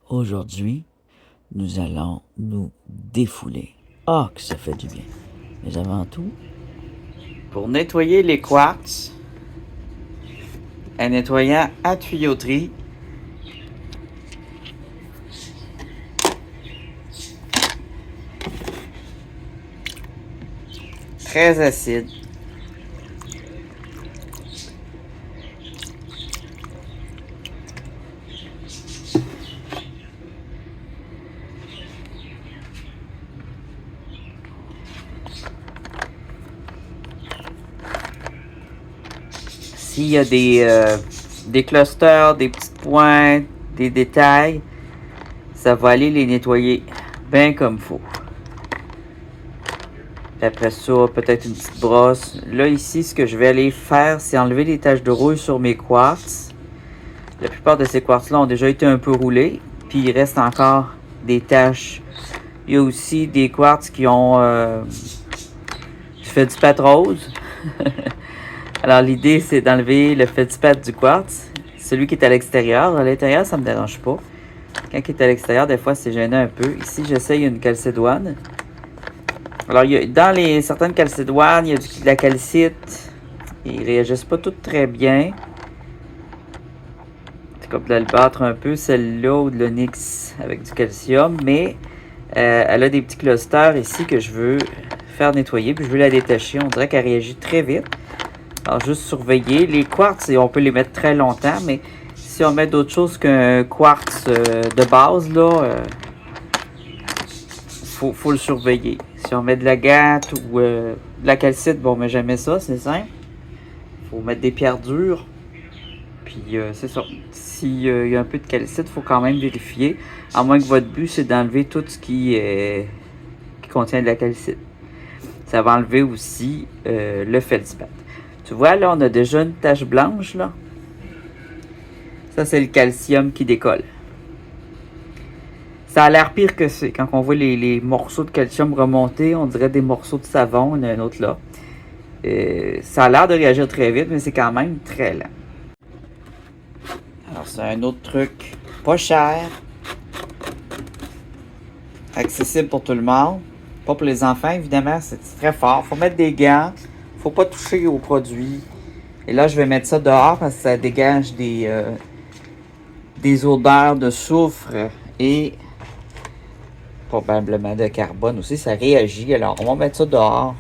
Aujourd'hui, nous allons nous défouler. Ah, que ça fait du bien. Mais avant tout, Pour nettoyer les quartz, un nettoyant à tuyauterie, très acide. S'il y a des clusters, des petites pointes, des détails, ça va aller les nettoyer bien comme faut. Après ça, peut-être une petite brosse. Là, ici, ce que je vais aller faire, c'est enlever les taches de rouille sur mes quartz. La plupart de ces quartz-là ont déjà été un peu roulés, puis il reste encore des taches. Il y a aussi des quartz qui ont du feldspath rose. Alors, l'idée, c'est d'enlever le feldspath du quartz, celui qui est à l'extérieur. À l'intérieur, ça me dérange pas. Quand il est à l'extérieur, des fois, c'est gênant un peu. Ici, j'essaye une calcédoine. Alors, dans certaines calcédoines, il y a de la calcite. Ils réagissent pas toutes très bien. C'est comme de l'albâtre un peu, celle-là, ou de l'onyx avec du calcium. Mais elle a des petits clusters ici que je veux faire nettoyer. Puis je veux la détacher. On dirait qu'elle réagit très vite. Alors, juste surveiller. Les quartz, on peut les mettre très longtemps, mais si on met d'autres choses qu'un quartz de base, là, faut le surveiller. Si on met de l'agate ou de la calcite, bon, on met jamais ça, c'est simple. Faut mettre des pierres dures. Puis, c'est ça. S'il y a un peu de calcite, il faut quand même vérifier. À moins que votre but, c'est d'enlever tout ce qui contient de la calcite. Ça va enlever aussi le feldspath. Tu vois, là, on a déjà une tache blanche, là. Ça, c'est le calcium qui décolle. Ça a l'air pire que c'est. Quand on voit les morceaux de calcium remonter, on dirait des morceaux de savon. Il y en a un autre là. Ça a l'air de réagir très vite, mais c'est quand même très lent. Alors, c'est un autre truc pas cher. Accessible pour tout le monde. Pas pour les enfants, évidemment. C'est très fort. Faut mettre des gants. Faut pas toucher aux produits. Et là, je vais mettre ça dehors parce que ça dégage des odeurs de soufre et probablement de carbone aussi. Ça réagit. Alors, on va mettre ça dehors.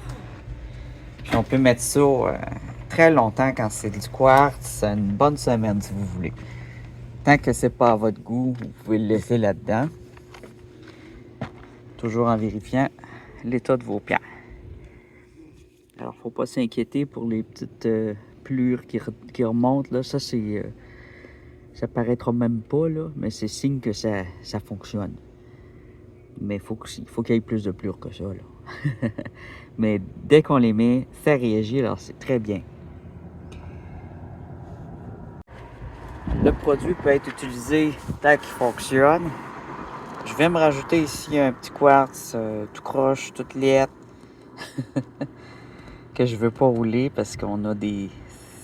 Puis on peut mettre ça très longtemps quand c'est du quartz. Une bonne semaine si vous voulez. Tant que c'est pas à votre goût, vous pouvez le laisser là-dedans. Toujours en vérifiant l'état de vos pierres. Alors, faut pas s'inquiéter pour les petites pelures qui remontent. Là. Ça, c'est... ça paraîtra même pas, là, mais c'est signe que ça fonctionne. Mais il faut qu'il y ait plus de pelures que ça, là. Mais dès qu'on les met, ça réagit, alors c'est très bien. Le produit peut être utilisé tant qu'il fonctionne. Je vais me rajouter ici un petit quartz tout croche, toute liette. Que je veux pas rouler parce qu'on a des...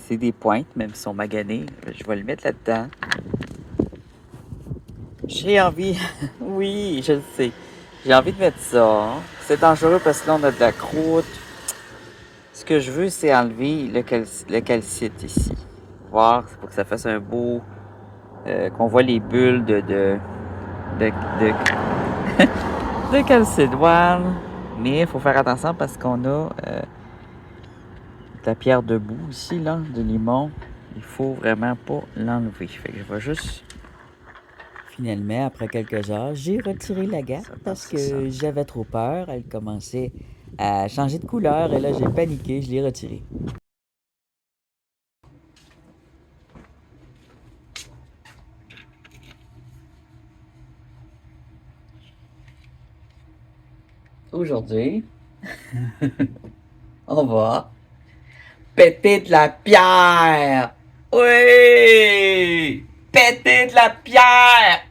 C'est des pointes, même si sont maganées. Je vais le mettre là-dedans. J'ai envie... Oui, je le sais. J'ai envie de mettre ça. C'est dangereux parce que là, on a de la croûte. Ce que je veux, c'est enlever le calcite ici. Voir, c'est pour que ça fasse un beau... qu'on voit les bulles de calcédoine. Mais il faut faire attention parce qu'on a de la pierre debout ici, là, de limon. Il faut vraiment pas l'enlever. Fait que je vais juste... finalement, après quelques heures, j'ai retiré la gâte parce que j'avais trop peur. Elle commençait à changer de couleur et là, j'ai paniqué, je l'ai retirée. Aujourd'hui, on va péter de la pierre. Oui! Péter de la pierre!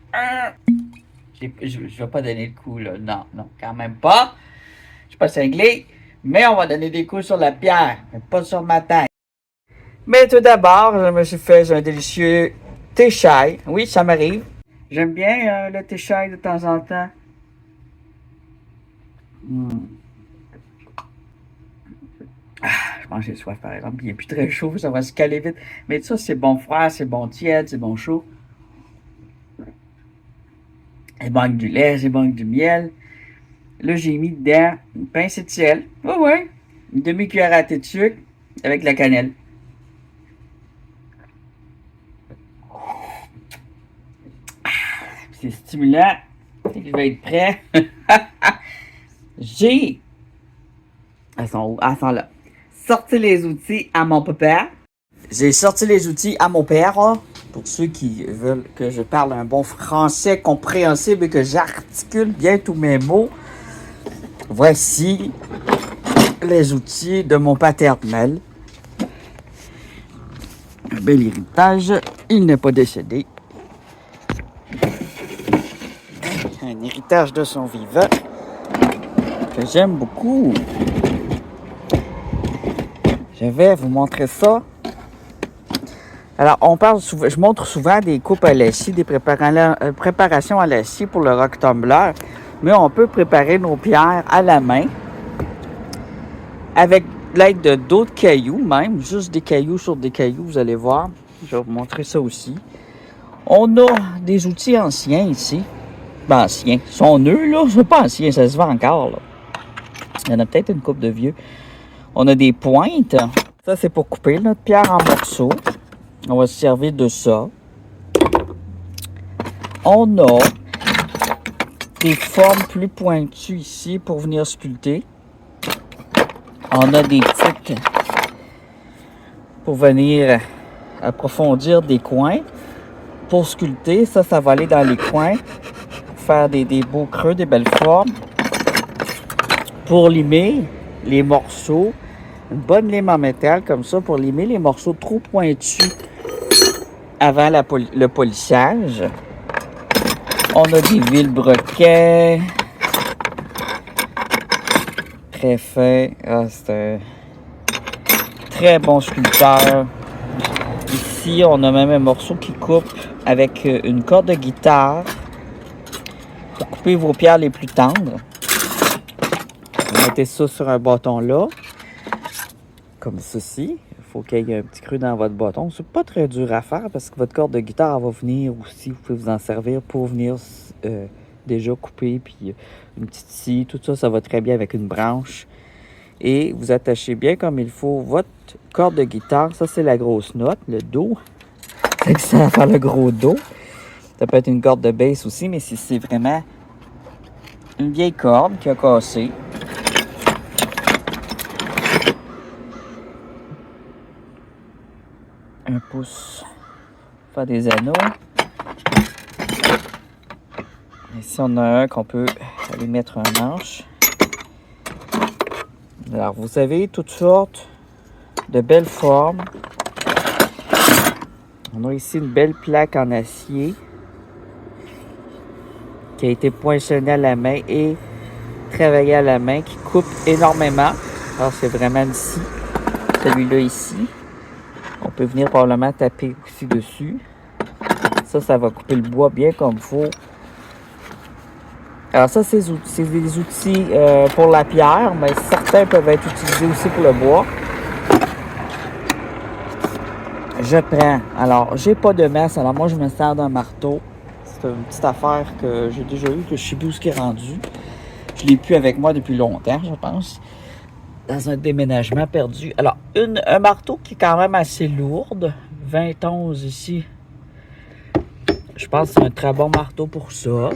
Je vais pas donner le coup, là. Non, non, quand même pas. Je suis pas cinglé. Mais on va donner des coups sur la pierre, mais pas sur ma tête. Mais tout d'abord, je me suis fait un délicieux thé chai. Oui, ça m'arrive. J'aime bien le thé chai de temps en temps. Je pense que j'ai soif, par exemple. Il n'est plus très chaud, ça va se caler vite. Mais ça, c'est bon froid, c'est bon tiède, c'est bon chaud. Il manque du lait, il manque du miel. Là, j'ai mis dedans une pincée de sel. Ouais, ouais. Une demi-cuillère à thé de sucre avec la cannelle. C'est stimulant. Je vais être prêt. J'ai, elles sont où? Elles sont là. Sorti les outils à mon papa. J'ai sorti les outils à mon père, là, pour ceux qui veulent que je parle un bon français compréhensible et que j'articule bien tous mes mots. Voici les outils de mon paternel. Un bel héritage. Il n'est pas décédé. Un héritage de son vivant que j'aime beaucoup. Je vais vous montrer ça. Alors, on parle souvent, je montre souvent des coupes à la scie, des préparations à la scie pour le rock tumbler, mais on peut préparer nos pierres à la main avec l'aide de d'autres cailloux, même juste des cailloux sur des cailloux, vous allez voir. Je vais vous montrer ça aussi. On a des outils anciens ici. Ben, anciens. Ils sont neufs, là. C'est pas anciens, ça se vend encore, là. Il y en a peut-être une coupe de vieux. On a des pointes. Ça, c'est pour couper notre pierre en morceaux. On va se servir de ça. On a des formes plus pointues ici pour venir sculpter. On a des petites pour venir approfondir des coins. Pour sculpter, ça va aller dans les coins. Pour faire des beaux creux, des belles formes. Pour limer les morceaux, une bonne lime en métal comme ça pour limer les morceaux trop pointus avant le polissage. On a des vilebrequins. Très fin. Ah, c'est un très bon sculpteur. Ici, on a même un morceau qui coupe avec une corde de guitare pour couper vos pierres les plus tendres. Vous mettez ça sur un bâton là, comme ceci. Il faut qu'il y ait un petit creux dans votre bâton. C'est pas très dur à faire parce que votre corde de guitare va venir aussi. Vous pouvez vous en servir pour venir déjà couper. Puis une petite scie, tout ça, ça va très bien avec une branche. Et vous attachez bien comme il faut votre corde de guitare. Ça, c'est la grosse note, le Do. C'est que ça va faire le gros Do. Ça peut être une corde de basse aussi, mais si c'est vraiment une vieille corde qui a cassé, un pouce pour faire des anneaux. Ici, on a un qu'on peut aller mettre un manche. Alors, vous avez toutes sortes de belles formes. On a ici une belle plaque en acier qui a été poinçonnée à la main et travaillée à la main, qui coupe énormément. Alors, c'est vraiment ici. Celui-là ici. On peut venir probablement taper aussi dessus. Ça va couper le bois bien comme il faut. Alors ça, c'est des outils pour la pierre, mais certains peuvent être utilisés aussi pour le bois. Je prends. Alors, j'ai pas de messe, alors moi, je me sers d'un marteau. C'est une petite affaire que j'ai déjà eue, que je sais plus où ce qui est rendu. Je l'ai plus avec moi depuis longtemps, je pense. Dans un déménagement perdu. Alors, un marteau qui est quand même assez lourde. 20 onces ici. Je pense que c'est un très bon marteau pour ça.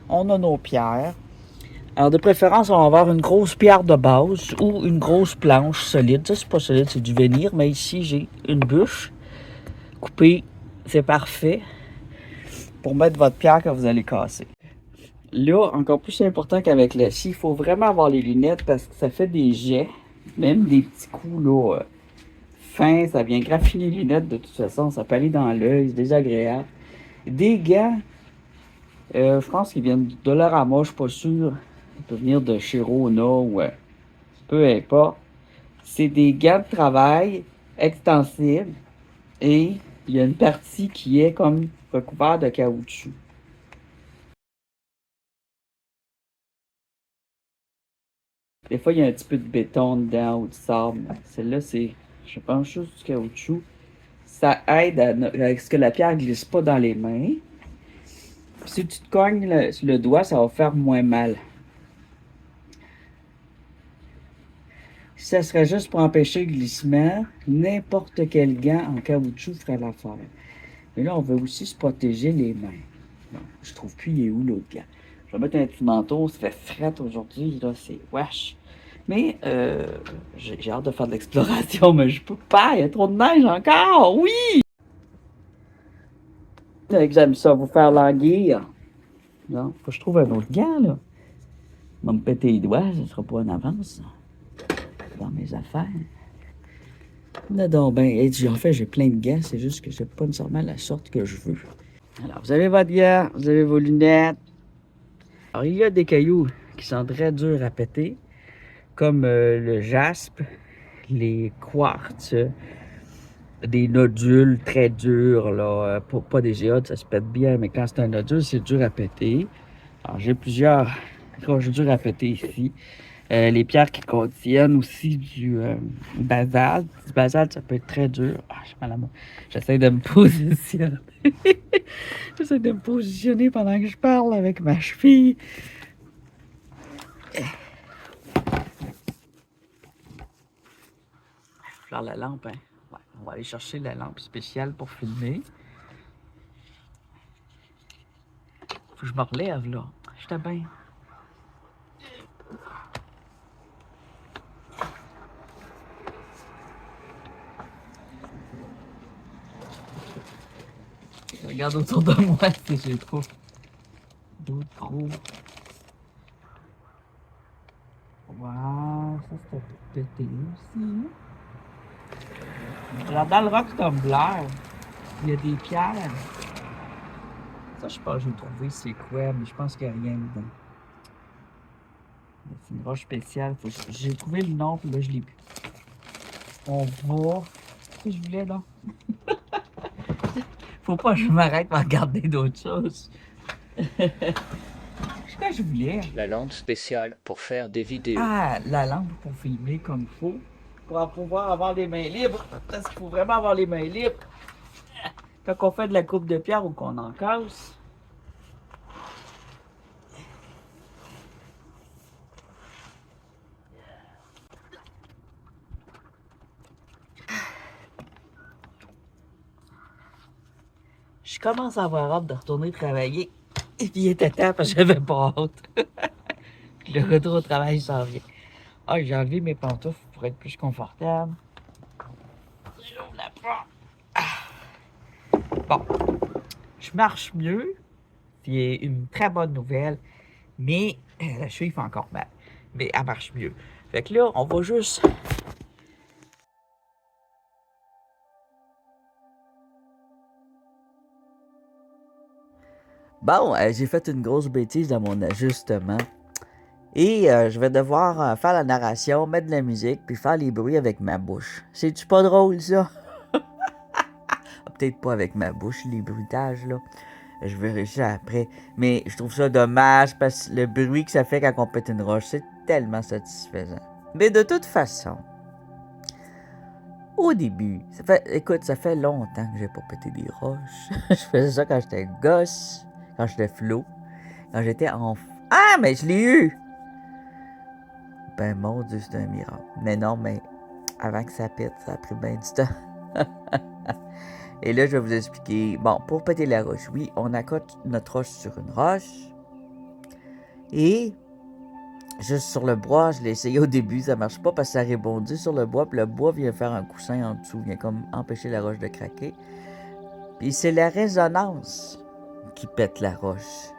On a nos pierres. Alors, de préférence, on va avoir une grosse pierre de base ou une grosse planche solide. Ça, c'est pas solide, c'est du vénir. Mais ici, j'ai une bûche coupée. C'est parfait pour mettre votre pierre que vous allez casser. Là, encore plus important qu'avec la scie, il faut vraiment avoir les lunettes parce que ça fait des jets. Même des petits coups là, fins, ça vient graffiner les lunettes de toute façon. Ça peut aller dans l'œil, c'est désagréable. Des gants, je pense qu'ils viennent de Dollarama, je suis pas sûr. Ils peuvent venir de chez Rona ou peu importe. C'est des gants de travail extensibles et il y a une partie qui est comme recouvert de caoutchouc. Des fois, il y a un petit peu de béton dedans ou de sable. Celle-là, c'est, je pense, juste du caoutchouc. Ça aide à ce que la pierre ne glisse pas dans les mains. Puis si tu te cognes le doigt, ça va faire moins mal. Si ça serait juste pour empêcher le glissement, n'importe quel gant en caoutchouc ferait l'affaire. Mais là, on veut aussi se protéger les mains. Bon, je trouve plus, il est où l'autre gant? Je vais mettre un petit manteau, ça fait fret aujourd'hui, là, c'est wesh. Mais j'ai hâte de faire de l'exploration, mais je peux pas, il y a trop de neige encore, oui! J'aime ça, vous faire languir. Non, faut que je trouve un autre gant, là. Il va me péter les doigts, ce sera pas en avance. Dans mes affaires. Là, donc, ben, en fait, j'ai plein de gants, c'est juste que c'est pas nécessairement la sorte que je veux. Alors, vous avez votre gant, vous avez vos lunettes. Alors, il y a des cailloux qui sont très durs à péter, comme le jaspe, les quartz, des nodules très durs, là, pas des géodes, ça se pète bien, mais quand c'est un nodule, c'est dur à péter. Alors, j'ai plusieurs roches dures à péter ici. Les pierres qui contiennent aussi du basalte. Du basalte, ça peut être très dur. Ah, j'ai mal à moi. J'essaie de me positionner. J'essaie de me positionner pendant que je parle avec ma cheville. Faire la lampe, hein. Ouais, on va aller chercher la lampe spéciale pour filmer. Faut que je me relève, là. J'étais bien. Je regarde autour de moi si j'ai trop d'autres trous. Wow, ça c'était pété aussi. Hein? Alors, dans le rock tumbler, il y a des pierres. Ça, je sais pas, j'ai trouvé c'est quoi, mais je pense qu'il n'y a rien dedans. C'est une roche spéciale. J'ai trouvé le nom, puis là, je l'ai plus. On va. Qu'est-ce que je voulais, là? Faut pas que je m'arrête pour regarder d'autres choses. Qu'est-ce que je voulais? La lampe spéciale pour faire des vidéos. Ah, la lampe pour filmer comme il faut. Pour pouvoir avoir les mains libres. Parce qu'il faut vraiment avoir les mains libres. Quand on fait de la coupe de pierre ou qu'on en casse. Je commence à avoir hâte de retourner travailler. Et puis il était temps parce que j'avais pas hâte. Le retour au travail s'en vient. Ah, j'ai enlevé mes pantoufles pour être plus confortable. J'ouvre la porte. Ah. Bon, je marche mieux. C'est une très bonne nouvelle. Mais la cheville fait encore mal. Mais elle marche mieux. Fait que là, on va juste... Bon, j'ai fait une grosse bêtise dans mon ajustement. Et je vais devoir faire la narration, mettre de la musique, puis faire les bruits avec ma bouche. C'est-tu pas drôle, ça? Peut-être pas avec ma bouche, les bruitages, là. Je verrai ça après. Mais je trouve ça dommage, parce que le bruit que ça fait quand on pète une roche, c'est tellement satisfaisant. Mais de toute façon, au début, ça fait longtemps que j'ai pas pété des roches. Je faisais ça quand j'étais gosse, quand j'étais flot, quand j'étais enfant. Ah, mais je l'ai eu! Ben, mon Dieu, c'est un miracle. Mais non, mais avant que ça pète, ça a pris bien du temps. Et là, je vais vous expliquer. Bon, pour péter la roche, oui, on accote notre roche sur une roche. Et juste sur le bois, je l'ai essayé au début, ça marche pas parce que ça rebondit sur le bois, puis le bois vient faire un coussin en dessous, vient comme empêcher la roche de craquer. Puis c'est la résonance qui pète la roche.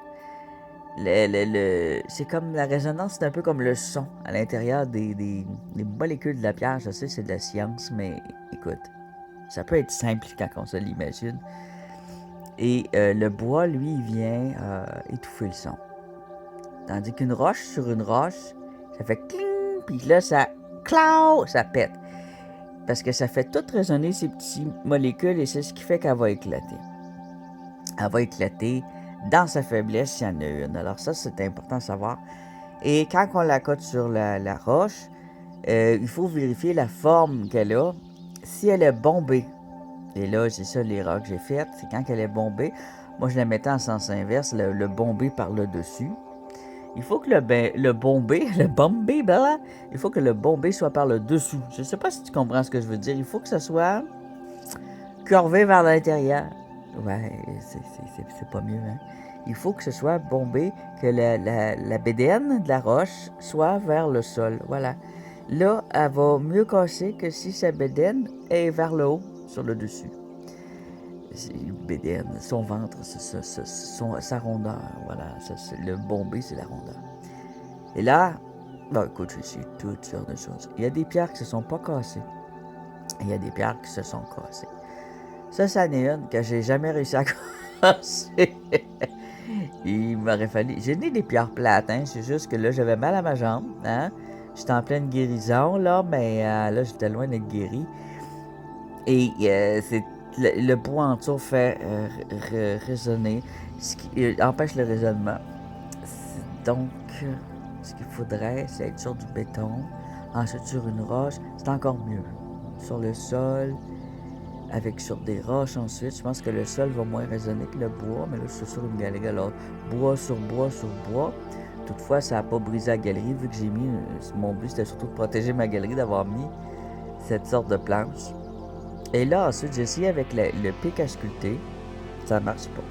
C'est comme la résonance, c'est un peu comme le son à l'intérieur des molécules de la pierre. Je sais, c'est de la science, mais écoute, ça peut être simple quand on se l'imagine. Et le bois, lui, il vient étouffer le son. Tandis qu'une roche sur une roche, ça fait cling, puis là, ça pète. Parce que ça fait tout résonner ces petites molécules et c'est ce qui fait qu'elle va éclater. elle va éclater dans sa faiblesse s'il y en a une. Alors ça, c'est important à savoir. Et quand on la cote sur la roche, il faut vérifier la forme qu'elle a. Si elle est bombée, et là, c'est ça l'erreur que j'ai faite, c'est quand elle est bombée, moi je la mettais en sens inverse, le bombé par le dessus. Il faut que le bombé, il faut que le bombé soit par le dessous. Je ne sais pas si tu comprends ce que je veux dire. Il faut que ça soit curvé vers l'intérieur. Ouais, c'est pas mieux, hein? Il faut que ce soit bombé, que la bédaine de la roche soit vers le sol. Voilà. Là, elle va mieux casser que si sa bédaine est vers le haut, sur le dessus. Bédaine, son ventre, sa rondeur. Voilà, le bombé, c'est la rondeur. Et là, écoute, j'ai toutes sortes de choses. Il y a des pierres qui se sont pas cassées. Et il y a des pierres qui se sont cassées. Ça, c'en est une que j'ai jamais réussi à casser. Il m'aurait fallu... J'ai né des pierres plates, hein. C'est juste que là, j'avais mal à ma jambe, hein. J'étais en pleine guérison, là, mais là, j'étais loin d'être guéri. Et c'est le bois en dessous fait résonner, ce qui empêche le raisonnement. Donc, ce qu'il faudrait, c'est être sur du béton, ensuite sur une roche, c'est encore mieux. Sur le sol, sur des roches ensuite, je pense que le sol va moins résonner que le bois, mais là, je suis sur une galerie, alors bois sur bois sur bois. Toutefois, ça n'a pas brisé la galerie, vu que j'ai mis, mon but c'était surtout de protéger ma galerie, d'avoir mis cette sorte de planche. Et là, ensuite, j'ai essayé avec le pic à sculpter. Ça ne marche pas.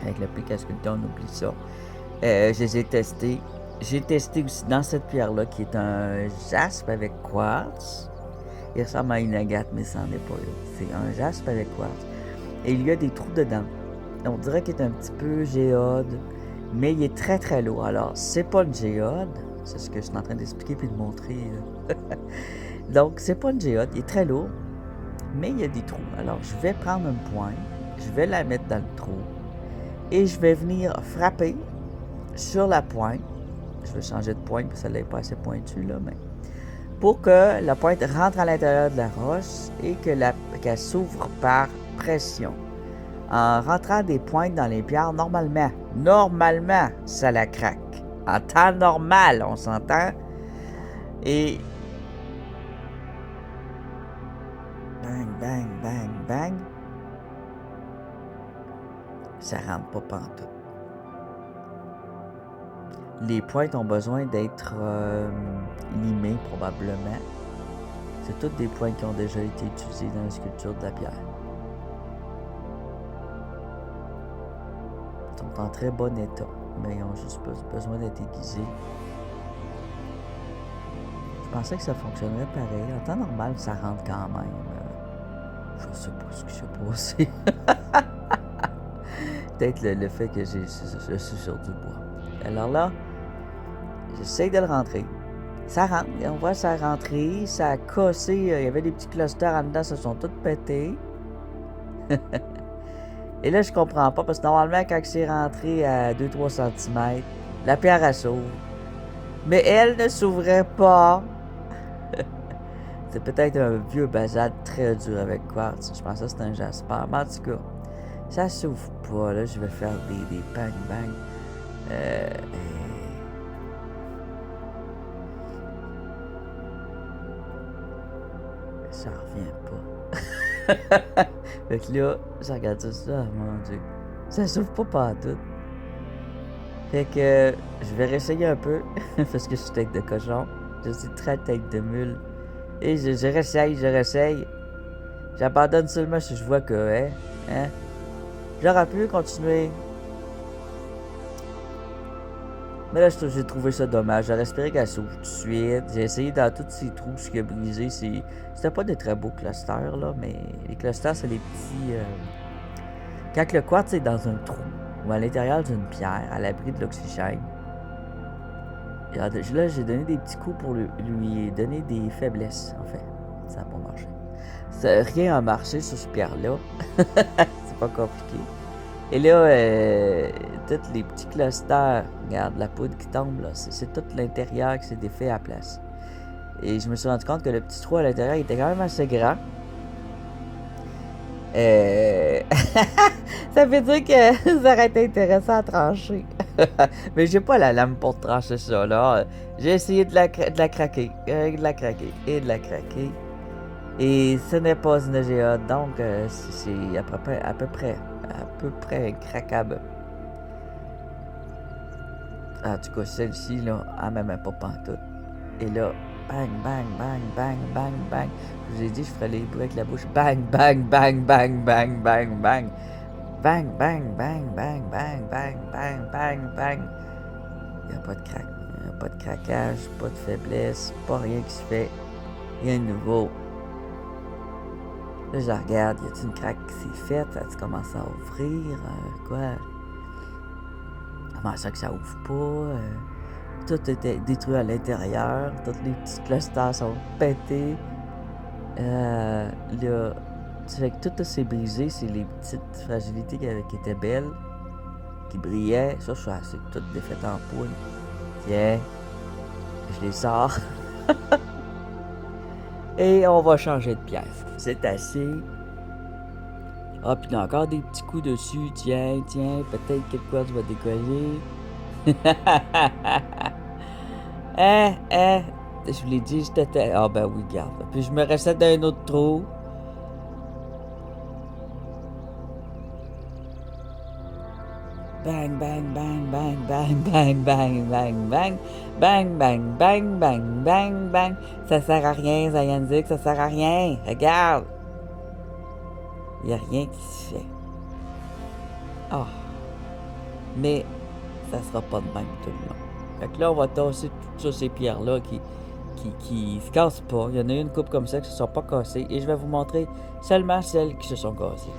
Avec le pic à sculpter, on oublie ça. Je les ai testés. J'ai testé aussi dans cette pierre-là, qui est un jaspe avec quartz. Il ressemble à une agate, mais ça n'en est pas là. C'est un jaspe avec quartz. Et il y a des trous dedans. On dirait qu'il est un petit peu géode, mais il est très très lourd. Alors, c'est pas une géode. C'est ce que je suis en train d'expliquer puis de montrer. Donc, c'est pas une géode. Il est très lourd. Mais il y a des trous. Alors, je vais prendre une pointe, je vais la mettre dans le trou et je vais venir frapper sur la pointe. Je vais changer de pointe parce que ça n'est pas assez pointu, là, mais pour que la pointe rentre à l'intérieur de la roche et qu'elle s'ouvre par pression. En rentrant des pointes dans les pierres, normalement, ça la craque. En temps normal, on s'entend. Et bang, bang, bang, bang. Ça rentre pas pantoute. Les pointes ont besoin d'être limées, probablement. C'est toutes des pointes qui ont déjà été utilisées dans la sculpture de la pierre. Ils sont en très bon état, mais ils ont juste besoin d'être aiguisés. Je pensais que ça fonctionnerait pareil. En temps normal, ça rentre quand même. Je sais pas ce qui s'est passé. Peut-être le fait que je suis sur du bois. Alors là, j'essaie de le rentrer. Ça rentre. On voit ça rentrer. Ça a cassé. Il y avait des petits clusters en dedans. Ça sont tous pétés. Et là, je comprends pas. Parce que normalement, quand c'est rentré à 2-3 cm, la pierre, elle s'ouvre. Mais elle ne s'ouvrait pas. C'est peut-être un vieux basalte très dur avec quartz. Je pense que c'est un jasper. Mais en tout cas, ça s'ouvre pas. Là, je vais faire des bang-bang. Ça revient pas. Fait que là, je regarde ça, mon Dieu. Ça s'ouvre pas partout. Fait que je vais réessayer un peu. Parce que je suis tête de cochon. Je suis très tête de mule. Et je réessaye. J'abandonne seulement si je vois que, j'aurais pu continuer. Mais là, j'ai trouvé ça dommage. J'aurais espéré qu'elle s'ouvre tout de suite. J'ai essayé dans tous ces trous, ce qui a brisé. C'était pas des très beaux clusters, là, mais les clusters, c'est les petits... Quand le quartz est dans un trou, ou à l'intérieur d'une pierre, à l'abri de l'oxygène, là, j'ai donné des petits coups pour lui donner des faiblesses, en fait. Ça n'a pas marché. Rien n'a marché sur cette pierre-là. C'est pas compliqué. Et là, tous les petits clusters, regarde la poudre qui tombe, là, c'est tout l'intérieur qui s'est défait à la place. Et je me suis rendu compte que le petit trou à l'intérieur était quand même assez grand. Ça veut dire que ça aurait été intéressant à trancher. Mais j'ai pas la lame pour trancher ça, là. J'ai essayé de la craquer, de la craquer, et de la craquer. Et ce n'est pas une EGA, donc c'est à peu près craquable. En tout cas, celle-ci, là, elle m'aimait pas pantoute. Et là, bang, bang, bang, bang, bang, bang. Je vous ai dit, je ferais les bruits avec la bouche. Bang, bang, bang, bang, bang, bang, bang. Bang, bang, bang, bang, bang, bang, bang, bang, bang. Il n'y a pas de craque. Il n'y a pas de craquage, pas de faiblesse, pas rien qui se fait. Rien de nouveau. Là, je regarde, y a-t-il une craque qui s'est faite? Ça a-t-il commencé à ouvrir? Quoi? Comment ça que ça ouvre pas? Tout était détruit à l'intérieur. Tous les petits clusters sont pétés. Là, c'est fait que tout s'est brisé. C'est les petites fragilités qui étaient belles, qui brillaient. Ça, c'est tout défait en poudre. Tiens, je les sors. Et on va changer de pièce. C'est assez. Ah, puis il y a encore des petits coups dessus. Tiens, peut-être que le quartz va décoller. Je vous l'ai dit, j'étais... Ah ben oui, garde. Puis je me restais dans un autre trou. Bang, bang, bang, bang, bang, bang, bang, bang, bang. Bang, bang, bang, bang, bang, bang. Ça sert à rien, Zayanzik, ça sert à rien. Regarde. Il n'y a rien qui se fait. Ah. Mais ça sera pas de même tout le long. Fait que là, on va tasser toutes ces pierres-là qui se cassent pas. Il y en a une couple comme ça qui ne se sont pas cassées. Et je vais vous montrer seulement celles qui se sont cassées.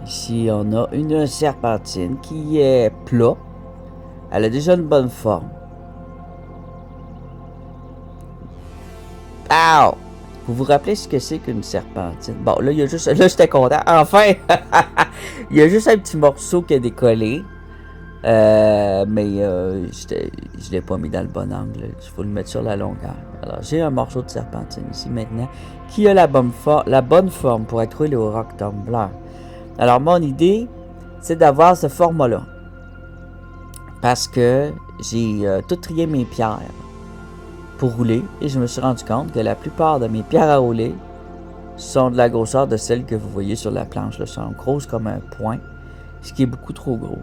Ici, on a une serpentine qui est plat. Elle a déjà une bonne forme. Ow! Vous vous rappelez ce que c'est qu'une serpentine? Bon, là, il y a juste... Là, j'étais content. Enfin! Il y a juste un petit morceau qui a décollé. Mais je l'ai pas mis dans le bon angle. Il faut le mettre sur la longueur. Alors, j'ai un morceau de serpentine ici maintenant qui a la bonne forme pour être roulé au roc tumbler. Alors, mon idée, c'est d'avoir ce format-là. Parce que j'ai tout trié mes pierres pour rouler. Et je me suis rendu compte que la plupart de mes pierres à rouler sont de la grosseur de celles que vous voyez sur la planche. Elles sont grosses comme un poing, ce qui est beaucoup trop gros.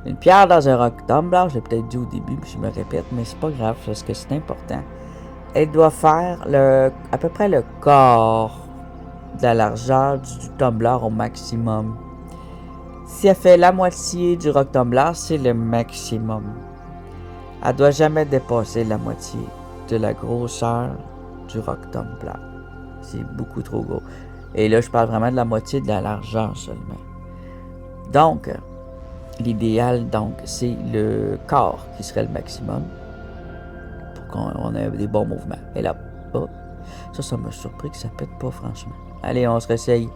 Une pierre dans un rock tumbler, je l'ai peut-être dit au début, puis je me répète, mais c'est pas grave parce que c'est important. Elle doit faire à peu près le quart de la largeur du tumbler au maximum. Si elle fait la moitié du rock tumbler, c'est le maximum. Elle doit jamais dépasser la moitié de la grosseur du rock tumbler. C'est beaucoup trop gros. Et là, je parle vraiment de la moitié de la largeur seulement. Donc, l'idéal, c'est le quart qui serait le maximum pour qu'on ait des bons mouvements. Et là, hop, ça m'a surpris que ça pète pas, franchement. Allez, on se réessaye.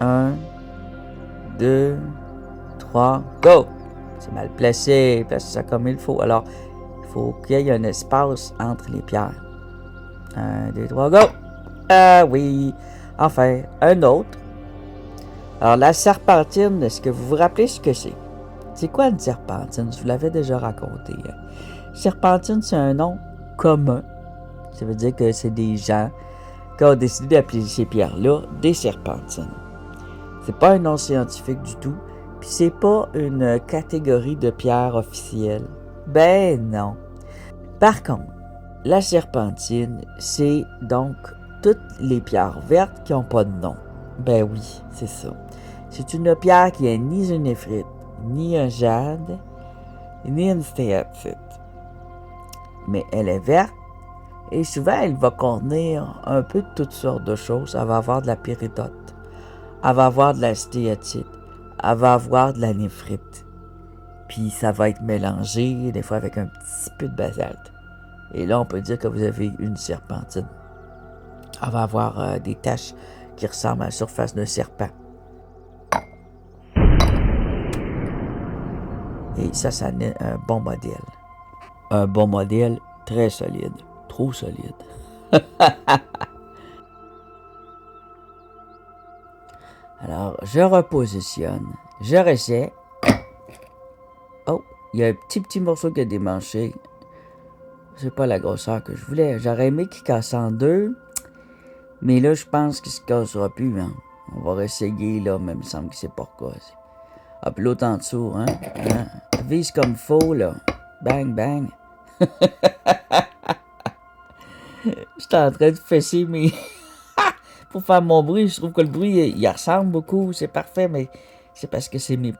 1, 2, 3, go! C'est mal placé, place ça comme il faut. Alors, il faut qu'il y ait un espace entre les pierres. 1, 2, 3, go! Ah oui! Enfin, un autre. Alors, la serpentine, est-ce que vous vous rappelez ce que c'est? C'est quoi une serpentine? Je vous l'avais déjà raconté. Serpentine, c'est un nom commun. Ça veut dire que c'est des gens qui ont décidé d'appeler ces pierres-là des serpentines. C'est pas un nom scientifique du tout, puis c'est pas une catégorie de pierres officielle. Ben non. Par contre, la serpentine, c'est donc toutes les pierres vertes qui n'ont pas de nom. Ben oui, c'est ça. C'est une pierre qui est ni une néphrite, ni un jade, ni une stéatite. Mais elle est verte et souvent elle va contenir un peu de toutes sortes de choses. Elle va avoir de la péridote, elle va avoir de la stéatite, elle va avoir de la néphrite. Puis ça va être mélangé des fois avec un petit peu de basalte. Et là, on peut dire que vous avez une serpentine. Elle va avoir des taches qui ressemblent à la surface d'un serpent. Et ça en est un bon modèle. Un bon modèle très solide. Trop solide. Alors, je repositionne. Je restais. Oh, il y a un petit morceau qui a démanché. C'est pas la grosseur que je voulais. J'aurais aimé qu'il casse en deux. Mais là, je pense qu'il se cassera plus. Hein. On va réessayer, là, mais il me semble qu'il s'est pas recassé. Ah, puis l'autre en dessous, hein? Vise comme faux, là. Bang, bang. J'étais en train de fesser mes... Pour faire mon bruit, je trouve que le bruit, il ressemble beaucoup. C'est parfait, mais c'est parce que c'est mes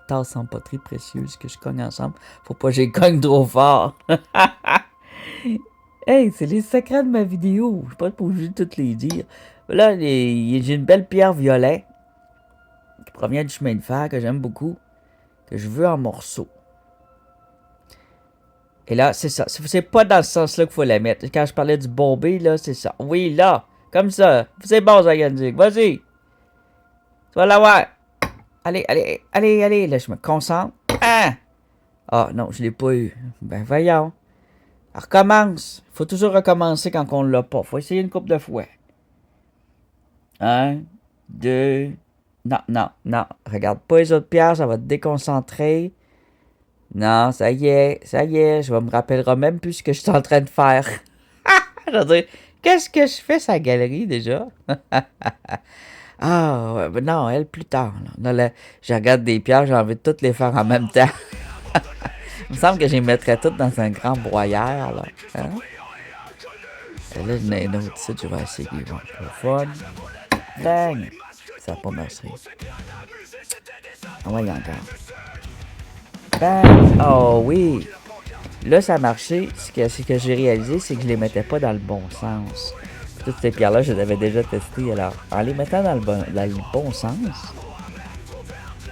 tasses en poterie précieuses que je cogne ensemble. Faut pas que je les cogne trop fort. Hey, c'est les secrets de ma vidéo. Je suis pas obligé de toutes les dire. Là, j'ai une belle pierre violet qui provient du chemin de fer que j'aime beaucoup, que je veux en morceaux. Et là, c'est ça. C'est pas dans ce sens-là qu'il faut la mettre. Quand je parlais du bombé, là, c'est ça. Oui, là. Comme ça. C'est bon, Zaganzik. Vas-y. Tu vas l'avoir. Allez, allez, allez, allez. Là, je me concentre. Ah! Ah, non, je l'ai pas eu. Ben, voyons. Elle recommence. Faut toujours recommencer quand on l'a pas. Faut essayer une couple de fois. 1, 2. Non, non, non. Regarde pas les autres pierres, ça va te déconcentrer. Non, ça y est, je me rappellerai même plus ce que je suis en train de faire. Je veux dire, qu'est-ce que je fais sa galerie déjà? Ah, ouais, ben non, elle plus tard. Là, je regarde des pierres, j'ai envie de toutes les faire en même temps. Il me semble que je les mettrais toutes dans un grand broyeur, là. Hein? Et là, il y en a une autre ici, je vais essayer. Bon, pour le fun. Bang! Ça n'a pas marché. On va y encore. Bang! Oh oui! Là, ça a marché. Ce que j'ai réalisé, c'est que je les mettais pas dans le bon sens. Toutes ces pierres-là, je les avais déjà testées. Alors, en les mettant dans le bon sens,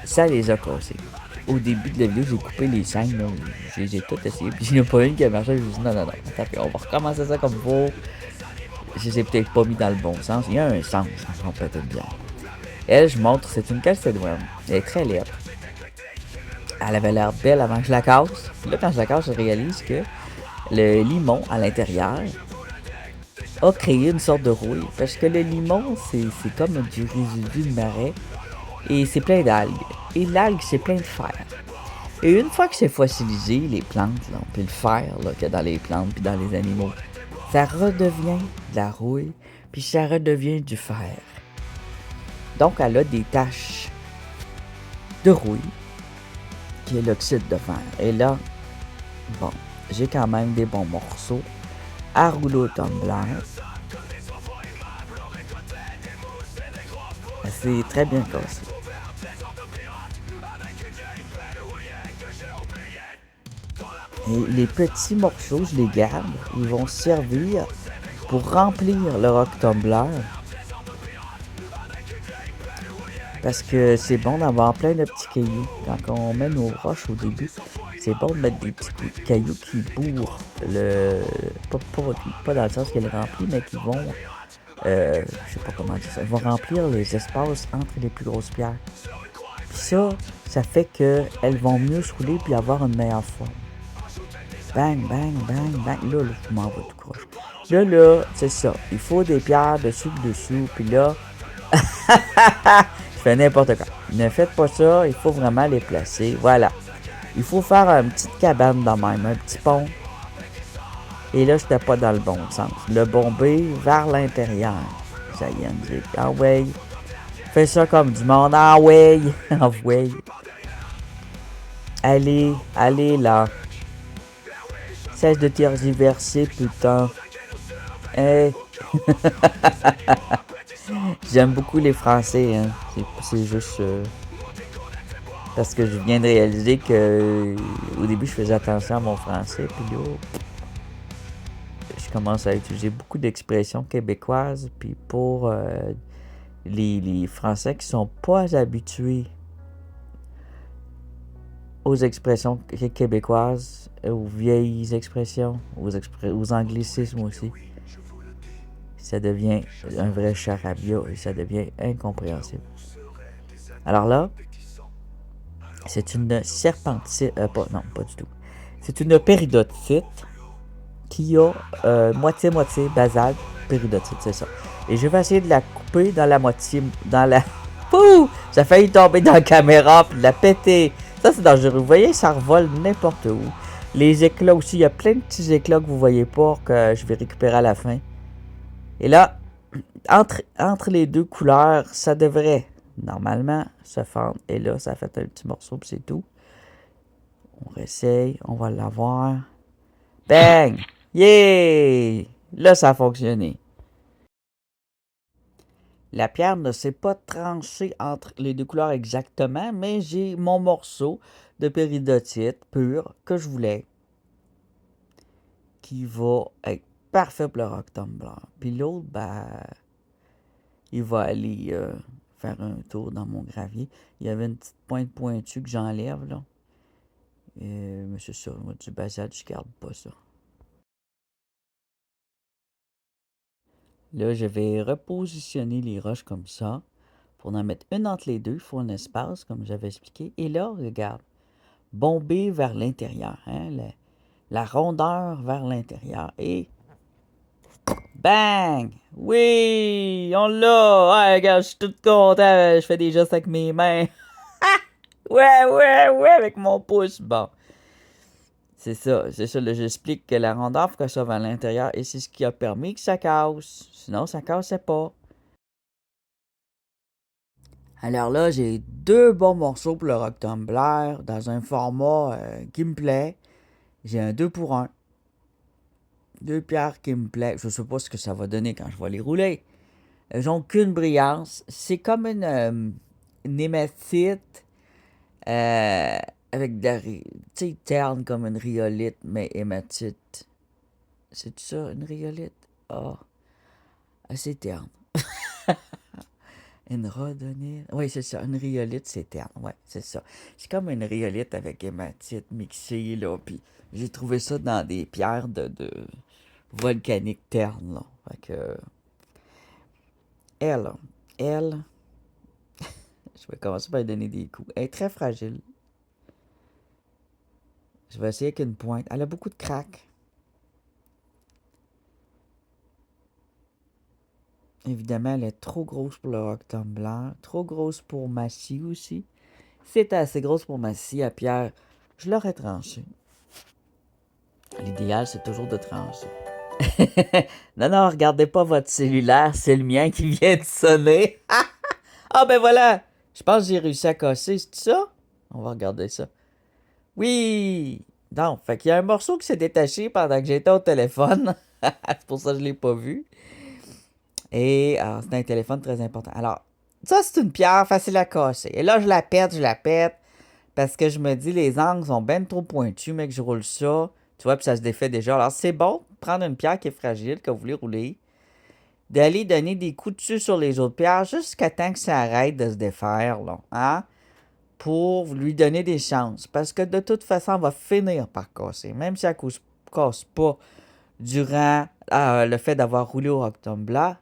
ça les a cassées. Au début de la vidéo, j'ai coupé les scènes. Là, je les ai toutes essayées. Puis il n'y en a pas une qui a marché. Je me suis dit non. Attends, on va recommencer ça comme faut. Je les ai peut-être pas mis dans le bon sens. Il y a un sens, on peut être bien. Elle, je montre, c'est une calcédoine. Elle est très laide. Elle avait l'air belle avant que je la casse. Puis là, quand je la casse, je réalise que le limon à l'intérieur a créé une sorte de rouille. Parce que le limon, c'est comme du résidu de marais. Et c'est plein d'algues. Et l'algue, c'est plein de fer. Et une fois que c'est fossilisé, les plantes, là, puis le fer qu'il y a dans les plantes puis dans les animaux, ça redevient de la rouille, puis ça redevient du fer. Donc, elle a des taches de rouille, qui est l'oxyde de fer. Et là, bon, j'ai quand même des bons morceaux à rouleau tumbler. C'est très bien cassé. Et les petits morceaux, je les garde. Ils vont servir pour remplir le rock tumbler. Parce que c'est bon d'avoir plein de petits cailloux. Quand on met nos roches au début, c'est bon de mettre des petits cailloux qui bourrent le... Pas dans le sens qu'elle remplit, mais qui vont... je sais pas comment dire ça. Ils vont remplir les espaces entre les plus grosses pierres. Puis ça fait qu'elles vont mieux se rouler puis avoir une meilleure forme. Bang, bang, bang, bang. Là, je m'en vais tout croche. Là, c'est ça. Il faut des pierres dessous. Puis là... Je fais n'importe quoi. Ne faites pas ça, il faut vraiment les placer. Voilà. Il faut faire une petite cabane dans même, un petit pont. Et là, j'étais pas dans le bon sens. Le bomber vers l'intérieur. Ça y est, on dit. Ah ouais. Fais ça comme du monde. Ah ouais. Ah ouais. Allez là. Cesse de tergiverser, putain. Hey. J'aime beaucoup les Français, hein. C'est juste parce que je viens de réaliser que au début je faisais attention à mon français, puis là je commence à utiliser beaucoup d'expressions québécoises, puis pour les Français qui sont pas habitués aux expressions québécoises, aux vieilles expressions, aux anglicismes aussi. Ça devient un vrai charabia et ça devient incompréhensible. Alors là, c'est une serpentine, non, pas du tout. C'est une péridotite qui a moitié-moitié basalte, péridotite, c'est ça. Et je vais essayer de la couper dans la moitié, dans la... Pouh! Ça a failli tomber dans la caméra puis de la péter. Ça, c'est dangereux. Vous voyez, ça revole n'importe où. Les éclats aussi, il y a plein de petits éclats que vous voyez pas que je vais récupérer à la fin. Et là, entre les deux couleurs, ça devrait normalement se fendre. Et là, ça fait un petit morceau puis c'est tout. On réessaye, on va l'avoir. Bang! Yeah! Là, ça a fonctionné. La pierre ne s'est pas tranchée entre les deux couleurs exactement, mais j'ai mon morceau de péridotite pur que je voulais, qui va être parfait pour le rock tumbler. Puis l'autre, il va aller faire un tour dans mon gravier. Il y avait une petite pointe pointue que j'enlève, là. Mais c'est ça, moi, du basalte, je garde pas ça. Là, je vais repositionner les roches comme ça. Pour en mettre une entre les deux, il faut un espace, comme j'avais expliqué. Et là, regarde, bomber vers l'intérieur, hein, la rondeur vers l'intérieur. Et bang! Oui! On l'a! Ah, regarde, je suis tout content. Je fais des gestes avec mes mains. Ouais, avec mon pouce. Bon. C'est ça. Là, j'explique que la rondeur, faut qu'elle soit vers l'intérieur. Et c'est ce qui a permis que ça casse. Sinon, ça cassait pas. Alors là, j'ai deux bons morceaux pour le rock tumbler dans un format qui me plaît. J'ai un 2 pour 1. Deux pierres qui me plaisent. Je ne sais pas ce que ça va donner quand je vais les rouler. Elles n'ont aucune brillance. C'est comme une hématite avec de la... Tu sais, terne comme une rhyolite, mais hématite. C'est ça, une rhyolite? Ah, assez terne. Une rhodonite. Oui, c'est ça. Une rhyolite, c'est terne. Oui, c'est ça. C'est comme une rhyolite avec hématite mixée, là. Puis j'ai trouvé ça dans des pierres de volcaniques ternes, là. Fait que... Elle, je vais commencer par lui donner des coups. Elle est très fragile. Je vais essayer avec une pointe. Elle a beaucoup de craques. Évidemment, elle est trop grosse pour le rock tumbler. Trop grosse pour ma scie aussi. Si c'était assez grosse pour ma scie à pierre, je l'aurais tranché. L'idéal, c'est toujours de trancher. Non, regardez pas votre cellulaire. C'est le mien qui vient de sonner. Ah, ben voilà. Je pense que j'ai réussi à casser. C'est ça? On va regarder ça. Oui! Donc, fait qu'il y a un morceau qui s'est détaché pendant que j'étais au téléphone. C'est pour ça que je ne l'ai pas vu. Et alors, c'est un téléphone très important. Alors, ça, c'est une pierre facile à casser. Et là, je la pète. Parce que je me dis, les angles sont ben trop pointus, mais que je roule ça. Tu vois, puis ça se défait déjà. Alors, c'est bon de prendre une pierre qui est fragile, que vous voulez rouler. D'aller donner des coups dessus sur les autres pierres jusqu'à temps que ça arrête de se défaire, là. Hein? Pour lui donner des chances. Parce que de toute façon, elle va finir par casser. Même si elle ne casse pas durant le fait d'avoir roulé au rock tumbler,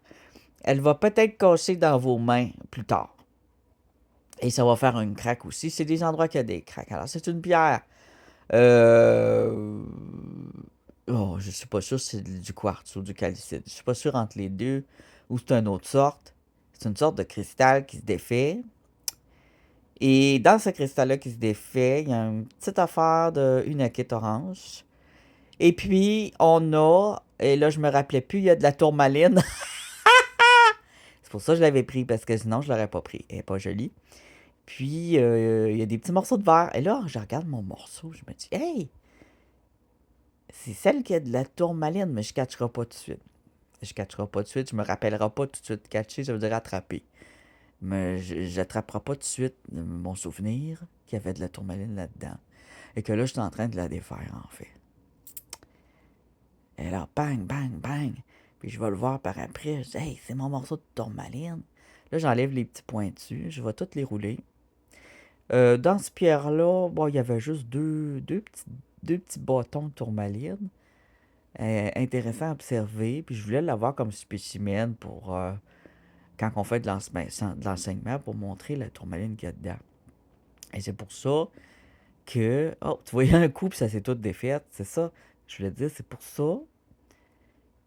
elle va peut-être casser dans vos mains plus tard. Et ça va faire une craque aussi. C'est des endroits qui a des craques. Alors, c'est une pierre. Oh, je suis pas sûr si c'est du quartz ou du calcite. Je suis pas sûr entre les deux. Ou c'est une autre sorte. C'est une sorte de cristal qui se défait. Et dans ce cristal-là qui se défait, il y a une petite affaire de unakite orange. Et puis, on a, et là, je me rappelais plus, il y a de la tourmaline. C'est pour ça que je l'avais pris, parce que sinon, je l'aurais pas pris. Elle est pas jolie. Puis, il y a des petits morceaux de verre. Et là, je regarde mon morceau, je me dis, hey, c'est celle qui a de la tourmaline, mais je ne catcherai pas tout de suite. Je ne catcherai pas tout de suite, je me rappellerai pas tout de suite. Catcher, ça veut dire attraper. Mais je n'attraperai pas tout de suite mon souvenir qu'il y avait de la tourmaline là-dedans. Et que là, je suis en train de la défaire, en fait. Et là, bang. Puis je vais le voir par après. Je dis, hey, c'est mon morceau de tourmaline. Là, j'enlève les petits points dessus. Je vais toutes les rouler. Dans ce pierre-là, bon, il y avait juste deux petits bâtons de tourmaline. Intéressant à observer. Puis je voulais l'avoir comme spécimen pour quand on fait de l'enseignement pour montrer la tourmaline qu'il y a dedans. Et c'est pour ça que. Oh, tu voyais un coup, puis ça s'est tout défait. C'est ça. Je voulais dire, c'est pour ça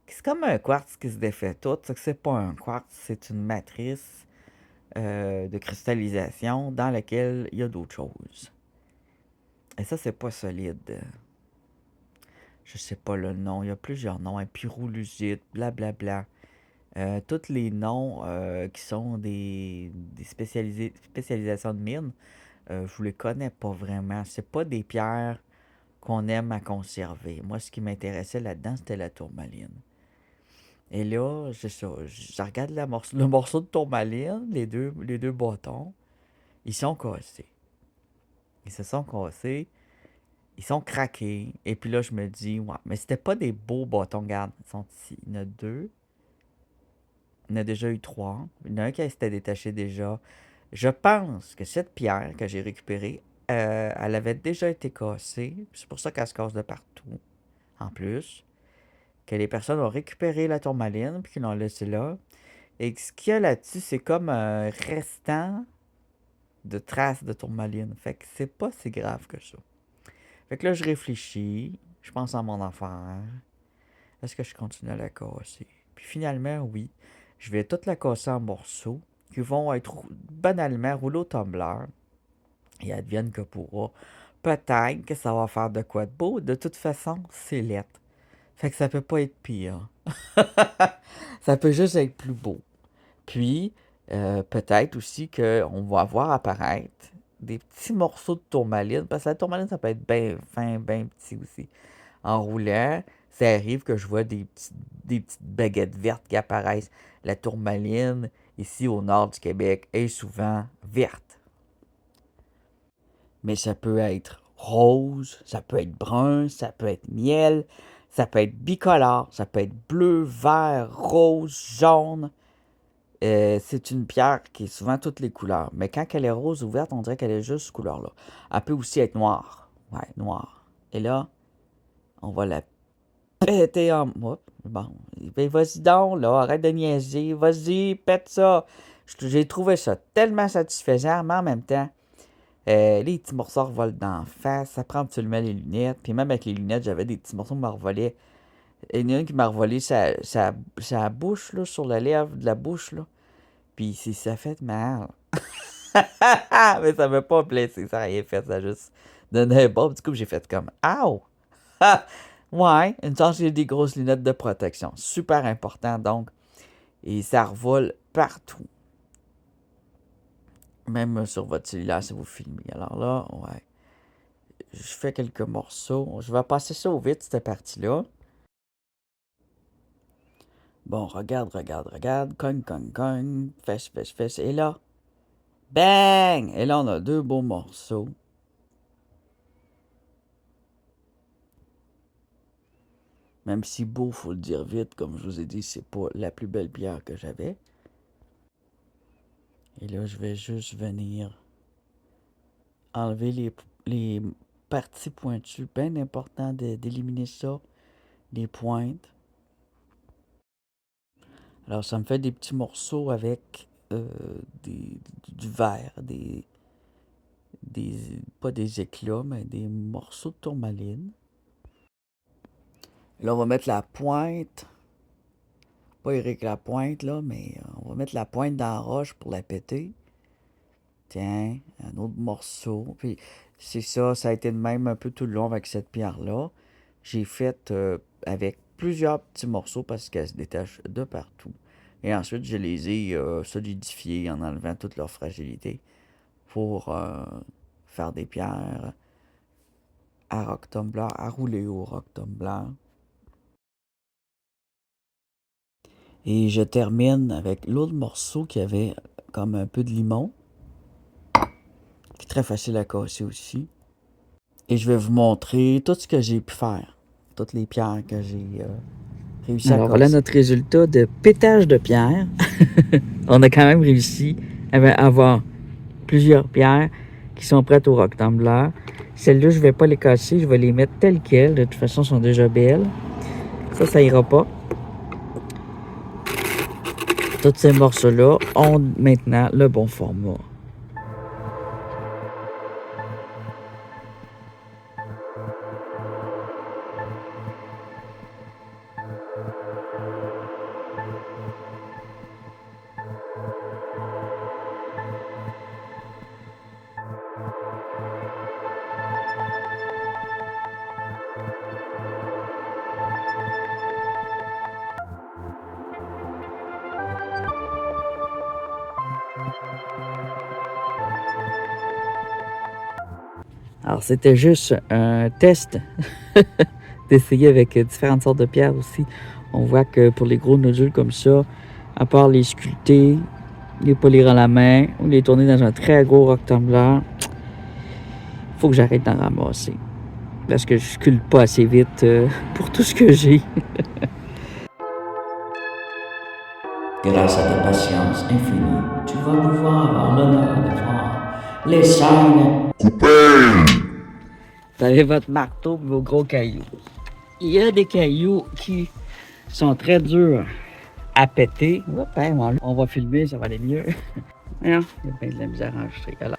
que c'est comme un quartz qui se défait tout. C'est que c'est pas un quartz, c'est une matrice de cristallisation dans laquelle il y a d'autres choses. Et ça, c'est pas solide. Je sais pas le nom. Il y a plusieurs noms. Un pyrolusite, blablabla. Tous les noms qui sont des spécialisations de mines, je vous les connais pas vraiment. C'est pas des pierres qu'on aime à conserver. Moi, ce qui m'intéressait là-dedans, c'était la tourmaline. Et là, c'est ça. Je regarde le morceau de tourmaline, les deux bâtons. Ils sont cassés. Ils se sont cassés. Ils sont craqués. Et puis là, je me dis, ouais, mais c'était pas des beaux bâtons. Regarde, ils sont ici. Il y en a deux. Il y en a déjà eu trois. Il y en a un qui s'était détaché déjà. Je pense que cette pierre que j'ai récupérée, elle avait déjà été cassée. C'est pour ça qu'elle se casse de partout. En plus, que les personnes ont récupéré la tourmaline puis qu'ils l'ont laissée là. Et ce qu'il y a là-dessus, c'est comme un restant de traces de tourmaline. Fait que c'est pas si grave que ça. Fait que là, je réfléchis. Je pense à mon affaire. Est-ce que je continue à la casser? Puis finalement, oui. Je vais toute la casser en morceaux qui vont être banalement roulés au tumbler. Et advienne que pourra. Peut-être que ça va faire de quoi de beau. De toute façon, c'est lettre. Fait que ça peut pas être pire. Ça peut juste être plus beau. Puis, peut-être aussi qu'on va voir apparaître des petits morceaux de tourmaline. Parce que la tourmaline, ça peut être bien fin, bien petit aussi. En roulant, ça arrive que je vois des petites baguettes vertes qui apparaissent. La tourmaline, ici au nord du Québec, est souvent verte. Mais ça peut être rose, ça peut être brun, ça peut être miel, ça peut être bicolore, ça peut être bleu, vert, rose, jaune. C'est une pierre qui est souvent toutes les couleurs. Mais quand elle est rose ou verte, on dirait qu'elle est juste cette couleur-là. Elle peut aussi être noire. Ouais, noire. Et là, on va la péter en... Oups, bon, ben vas-y donc, là, arrête de niaiser. Vas-y, pète ça. J'ai trouvé ça tellement satisfaisant, mais en même temps, les petits morceaux revolent d'en face. Ça prend absolument les lunettes. Puis même avec les lunettes, j'avais des petits morceaux qui me revolaient. Il y en a un qui m'a revolé sa bouche, là, sur la lèvre de la bouche, là. Puis ça fait mal. Mais ça m'a pas blessé, ça n'a rien fait. Ça a juste donné un bon petit coup. J'ai fait comme « Ow! » Ouais, une chance j'ai des grosses lunettes de protection. Super important, donc. Et ça revole partout. Même sur votre cellulaire si vous filmez. Alors là, ouais. Je fais quelques morceaux. Je vais passer ça au vite, cette partie-là. Bon, regarde. Cogne, cogne, cogne. Fesse. Et là, bang! Et là, on a deux beaux morceaux. Même si beau, faut le dire vite, comme je vous ai dit, c'est pas la plus belle pierre que j'avais. Et là, je vais juste venir enlever les parties pointues. Bien important d'éliminer ça, les pointes. Alors, ça me fait des petits morceaux avec du verre, pas des éclats, mais des morceaux de tourmaline. Là, on va mettre la pointe. Pas Éric la pointe, là, mais on va mettre la pointe dans la roche pour la péter. Tiens, un autre morceau. Puis c'est ça, ça a été de même un peu tout le long avec cette pierre-là. J'ai fait avec plusieurs petits morceaux parce qu'elle se détache de partout. Et ensuite, je les ai solidifiés en enlevant toute leur fragilité pour faire des pierres à rock tumbler, à rouler au rock tumbler. Et je termine avec l'autre morceau qui avait comme un peu de limon, qui est très facile à casser aussi. Et je vais vous montrer tout ce que j'ai pu faire, toutes les pierres que j'ai réussi à casser. Alors voilà notre résultat de pétage de pierre. On a quand même réussi à avoir plusieurs pierres qui sont prêtes au rectangle. Celles-là, je ne vais pas les casser, je vais les mettre telles quelles. De toute façon, elles sont déjà belles. Ça ira pas. Tous ces morceaux-là ont maintenant le bon format. Alors, c'était juste un test d'essayer avec différentes sortes de pierres aussi. On voit que pour les gros nodules comme ça, à part les sculpter, les polir à la main ou les tourner dans un très gros rectangle, faut que j'arrête d'en ramasser. Parce que je sculpte pas assez vite pour tout ce que j'ai. Grâce à ta patience infinie, tu vas pouvoir avoir l'honneur de voir les scènes. Vous avez votre marteau et vos gros cailloux. Il y a des cailloux qui sont très durs à péter. On va filmer, ça va aller mieux. Non, il y a bien de la misère à enregistrer. Alors,